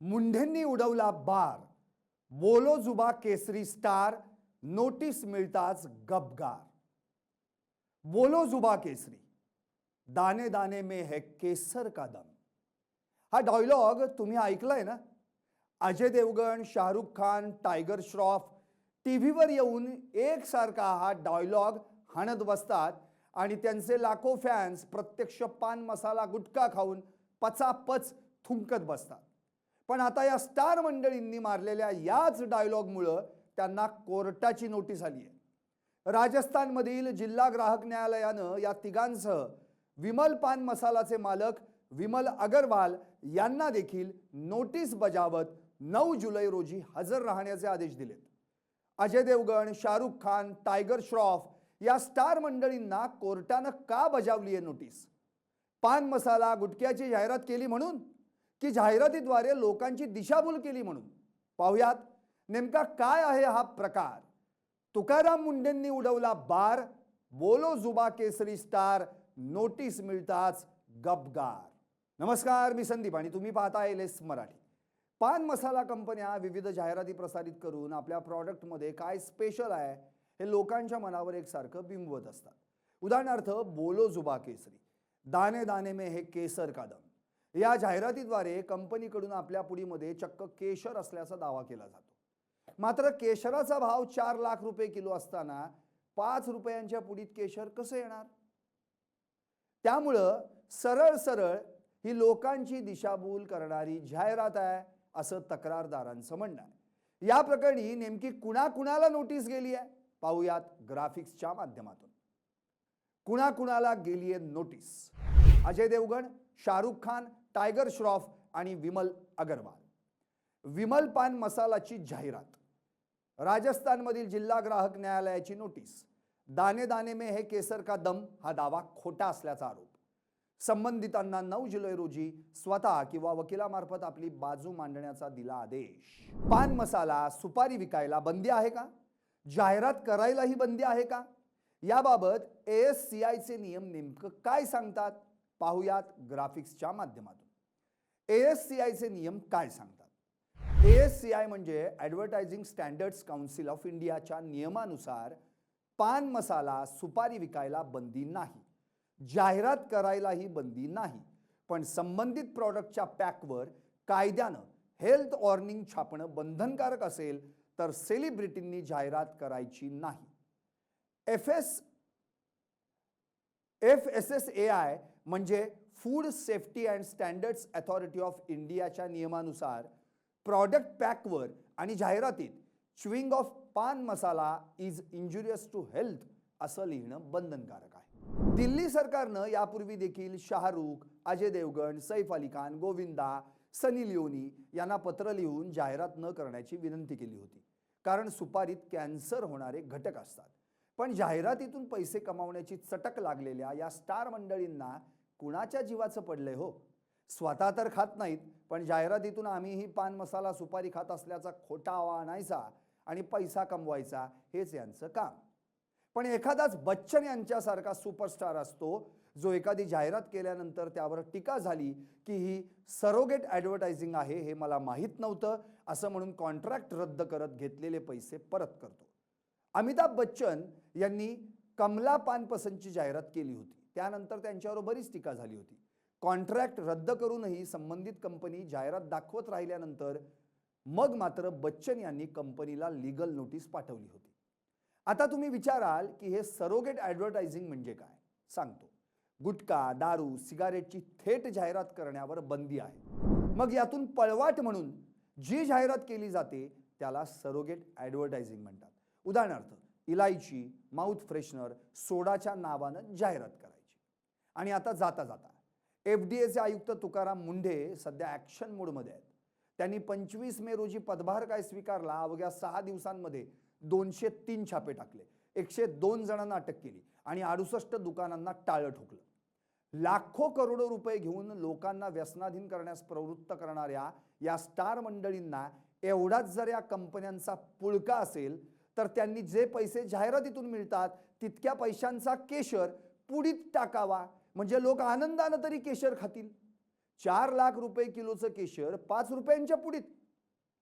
मुंढेंनी उडवला बार, बोलो जुबा केसरी स्टार, नोटीस मिळताच गपगार। बोलो जुबा केसरी, दाने दाने में है केसर का दम। हा डायलॉग तुम्ही ऐकलाय ना? अजय देवगण, शाहरुख खान, टायगर श्रॉफ टीव्हीवर येऊन एकसारखा हा डायलॉग हाणत बसतात आणि त्यांचे लाखो फॅन्स प्रत्यक्ष पान मसाला गुटखा खाऊन पचापच थुंकत बसतात। पण आता या स्टार मंडळींनी मारलेल्या याच डायलॉगमुळे त्यांना कोर्टाची नोटीस आली आहे। राजस्थानमधील जिल्हा ग्राहक न्यायालयानं या तिघांसह विमल पान मसालाचे मालक विमल अग्रवाल यांना देखील नोटीस बजावत 9 जुलै रोजी हजर राहण्याचे आदेश दिलेत। अजय देवगण, शाहरुख खान, टायगर श्रॉफ या स्टार मंडळींना कोर्टानं का बजावली आहे नोटीस? पान मसाला गुटख्याची जाहिरात केली म्हणून की जाहिरातीद्वारे लोकांची दिशाभूल केली म्हणून? पाहुयात नेमका काय आहे हा प्रकार। तुकाराम मुंढेंनी उडवला बार, बोलो जुबा केसरी स्टार, नोटीस मिळताच गपगार। नमस्कार, मी संदीप आणि तुम्ही पाहताय LS मराठी। पान मसाला कंपन्या विविध जाहिराती प्रसारित करून आपल्या प्रॉडक्टमध्ये काय स्पेशल आहे हे लोकांच्या मनावर एकसारखं बिंबवत असतात। उदाहरणार्थ बोलो जुबा केसरी, दाने दाने में है केसर का दम या जाहिरातीद्वारे कंपनीकडून आपल्या पुडीमध्ये चक्क केशर असल्याचा दावा केला जातो। मात्र केशराचा भाव 4 लाख रुपये किलो असताना 5 रुपयांच्या पुडीत केशर कसं येणार? त्यामुळं सरळ सरळ ही लोकांची दिशाभूल करणारी जाहिरात आहे असं तक्रारदारांचं म्हणणं आहे। या प्रकरणी नेमकी कुणाकुणाला नोटीस गेली आहे पाहूयात ग्राफिक्सच्या माध्यमातून। कुणाकुणाला गेली आहे नोटीस? अजय देवगण, शाहरुख खान, टायगर श्रॉफ आणि विमल अग्रवाल। विमल पान मसालाची जाहिरात, राजस्थानमधील जिल्हा ग्राहक न्यायालयाची नोटीस। दाने दाने में है केसर का दम हा दावा खोटा असल्याचा आरोप। संबंधितांना 9 जुलै रोजी स्वतः किंवा वकिलामार्फत आपली बाजू मांडण्याचा दिला आदेश। पान मसाला, सुपारी विकायला बंदी आहे का? जाहिरात करायलाही बंदी आहे का? याबाबत ASCI चे नियम नेमकं काय सांगतात पाहूयात ग्राफिक्सच्या माध्यमातून। ASCI चे नियम काय सांगतात? ASCI म्हणजे ॲडव्हर्टायझिंग स्टँडर्ड्स काउन्सिल ऑफ इंडियाच्या नियमानुसार पान मसाला, सुपारी विकायला बंदी नाही, जाहिरात करायलाही बंदी नाही, पण संबंधित प्रॉडक्टच्या पॅकवर कायद्यानं हेल्थ वॉर्निंग छापणं बंधनकारक असेल तर सेलिब्रिटींनी जाहिरात करायची नाही। FSSAI म्हणजे food safety and standards authority of इंडियाच्या नियमानुसार प्रॉडक्ट पॅकवर आणि जाहिरातीत च्युइंग ऑफ पान मसाला इज इंजुरियस टू हेल्थ असं लिहिणं बंधनकारक आहे। दिल्ली सरकारनं यापूर्वी देखील शाहरुख, अजय देवगण, सैफ अली खान, गोविंदा, सनी लिओनी यांना पत्र लिहून जाहिरात न करण्याची विनंती केली होती, कारण सुपारीत कॅन्सर होणारे घटक असतात। पण जाहिरातीतून पैसे कमावण्याची चटक लागलेल्या या स्टार मंडळींना कुणाच्या जीवाचं पडलंय हो? स्वतः तर खात नाहीत, पण जाहिरातीतून आम्हीही पान मसाला सुपारी खात असल्याचा खोटा आवा आणायचा आणि पैसा कमवायचा हेच यांचं काम। पण एखादाच बच्चन यांच्यासारखा सुपरस्टार असतो जो एखादी जाहिरात केल्यानंतर त्यावर टीका झाली की ही सरोगेट ॲडव्हर्टायझिंग आहे, हे मला माहीत नव्हतं असं म्हणून कॉन्ट्रॅक्ट रद्द करत घेतलेले पैसे परत करतो। अमिताभ बच्चन यांनी कमला पानपसंदची जाहिरात केली होती, त्यानंतर त्यांच्यावर बरीच टीका झाली होती। कॉन्ट्रॅक्ट रद्द करूनही संबंधित कंपनी जाहिरात दाखवत राहिल्यानंतर मग मात्र बच्चन यांनी कंपनीला लीगल नोटीस पाठवली होती। आता तुम्ही विचाराल की हे सरोगेट ॲडव्हर्टायझिंग म्हणजे काय? सांगतो। गुटखा, दारू, सिगारेटची थेट जाहिरात करण्यावर बंदी आहे। मग यातून पळवाट म्हणून जी जाहिरात केली जाते त्याला सरोगेट ॲडव्हर्टायझिंग म्हणतात। उदाहरणार्थ इलायची, माउथ फ्रेशनर, सोडाच्या नावानं जाहिरात करायची। आणि आता जाता जाता FDAचे आयुक्त तुकाराम मुंढे सध्या ॲक्शन मोडमध्ये आहेत। त्यांनी 25 मे रोजी पदभार काय स्वीकारला, अवघ्या 6 दिवसांमध्ये 203 छापे टाकले, 102 जणांना अटक केली आणि 68 दुकानांना टाळं ठोकलं। लाखो करोडो रुपये घेऊन लोकांना व्यसनाधीन करण्यास प्रवृत्त करणाऱ्या या स्टार मंडळींना एवढाच जर या कंपन्यांचा पुळका असेल तर त्यांनी जे पैसे जाहिरातीतून मिळतात तितक्या पैशांचा केशर पुडीत टाकावा, म्हणजे लोक आनंदानं तरी केशर खातील। 4 लाख रुपये किलोचं केशर 5 रुपयांच्या पुडीत.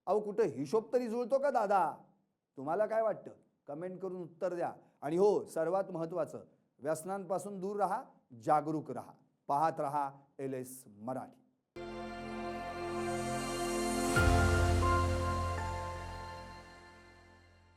अहो कुठं हिशोब तरी जुळतो का दादा? तुम्हाला काय वाटतं? कमेंट करून उत्तर द्या. आणि हो, सर्वात महत्त्वाचं, व्यसनांपासून दूर राहा, जागरूक राहा. पाहत राहा LS मराठी.